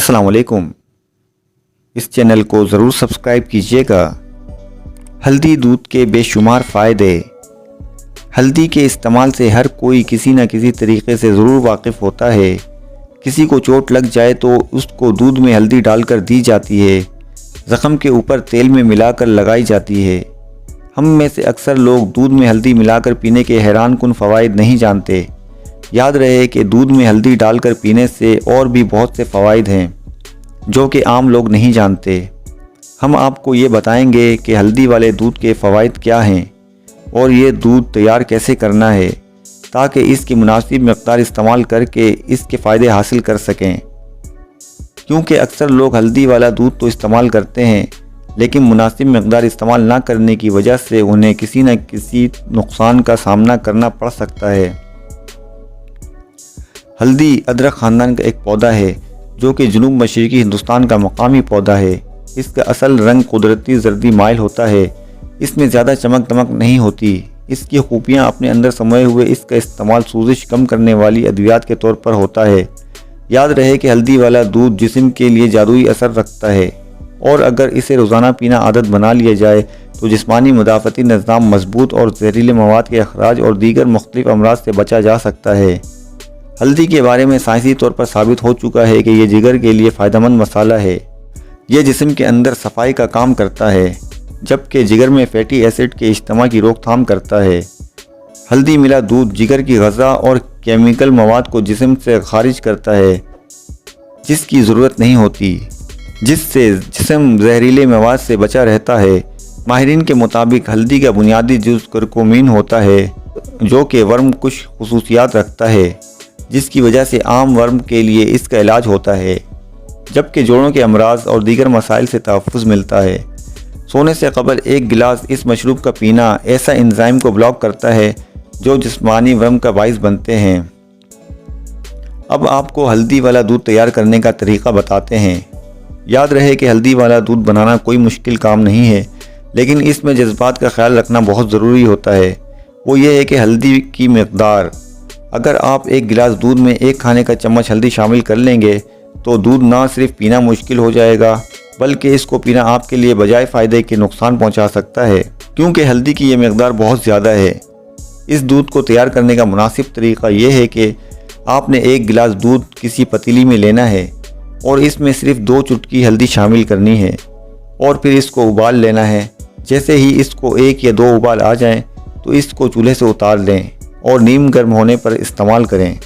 अस्सलाम वालेकुम। इस चैनल को ज़रूर सब्सक्राइब कीजिएगा। हल्दी दूध के बेशुमार फ़ायदे। हल्दी के इस्तेमाल से हर कोई किसी न किसी तरीके से ज़रूर वाकिफ़ होता है। किसी को चोट लग जाए तो उसको दूध में हल्दी डालकर दी जाती है। ज़ख़म के ऊपर तेल में मिलाकर लगाई जाती है। हम में से अक्सर लोग दूध में हल्दी मिलाकर पीने के हैरान कुन फ़वाइद नहीं जानते। याद रहे कि दूध में हल्दी डालकर पीने से और भी बहुत से फ़वाइद हैं जो कि आम लोग नहीं जानते। हम आपको ये बताएंगे कि हल्दी वाले दूध के फ़वाइद क्या हैं और ये दूध तैयार कैसे करना है ताकि इसकी मुनासिब मक़दार इस्तेमाल करके इसके फ़ायदे हासिल कर सकें। क्योंकि अक्सर लोग हल्दी वाला दूध तो इस्तेमाल करते हैं लेकिन मुनासिब मक़दार इस्तेमाल ना करने की वजह से उन्हें किसी न किसी नुकसान का सामना करना पड़ सकता है। हल्दी अदरक ख़ानदान का एक पौधा है जो कि जनूब मशरिकी हिंदुस्तान का मकामी पौधा है। इसका असल रंग कुदरती जर्दी माइल होता है। इसमें ज़्यादा चमक दमक नहीं होती। इसकी खूबियाँ अपने अंदर समाये हुए इसका इस्तेमाल सूजिश कम करने वाली अद्वियात के तौर पर होता है। याद रहे कि हल्दी वाला दूध जिस्म के लिए जादुई असर रखता है और अगर इसे रोज़ाना पीना आदत बना लिया जाए तो जिस्मानी मुदाफ़ती निज़ाम मजबूत और जहरीले मवाद के अखराज और दीगर मुख्तलिफ अमराज से बचा जा सकता है। हल्दी के बारे में साइंसी तौर पर साबित हो चुका है कि ये जिगर के लिए फ़ायदेमंद मसाला है। ये जिस्म के अंदर सफाई का काम करता है जबकि जिगर में फैटी एसिड के इज्तिमा की रोकथाम करता है। हल्दी मिला दूध जिगर की ग़ज़ा और केमिकल मवाद को जिस्म से खारिज करता है जिसकी ज़रूरत नहीं होती, जिससे जिस्म जहरीले मवाद से बचा रहता है। माहिरीन के मुताबिक हल्दी का बुनियादी जुज़ करकुमीन होता है जो कि वर्म कुछ खुसूसियात रखता है जिसकी वजह से आम वर्म के लिए इसका इलाज होता है जबकि जोड़ों के अमराज और दीगर मसाइल से तहफ़्फ़ुज़ मिलता है। सोने से कबल एक गिलास इस मशरूब का पीना ऐसा एंजाइम को ब्लॉक करता है जो जिस्मानी वर्म का बाइस बनते हैं। अब आपको हल्दी वाला दूध तैयार करने का तरीक़ा बताते हैं। याद रहे कि हल्दी वाला दूध बनाना कोई मुश्किल काम नहीं है लेकिन इसमें जज्बात का ख्याल रखना बहुत ज़रूरी होता है। वो ये है कि हल्दी की मक़दार। अगर आप एक गिलास दूध में 1 खाने का चम्मच हल्दी शामिल कर लेंगे तो दूध ना सिर्फ पीना मुश्किल हो जाएगा बल्कि इसको पीना आपके लिए बजाय फ़ायदे के नुकसान पहुंचा सकता है क्योंकि हल्दी की ये मक़दार बहुत ज़्यादा है। इस दूध को तैयार करने का मुनासिब तरीक़ा ये है कि आपने 1 गिलास दूध किसी पतीली में लेना है और इसमें सिर्फ 2 चुटकी हल्दी शामिल करनी है और फिर इसको उबाल लेना है। जैसे ही इसको 1 या 2 उबाल आ जाएँ तो इसको चूल्हे से उतार लें और नीम गर्म होने पर इस्तेमाल करें।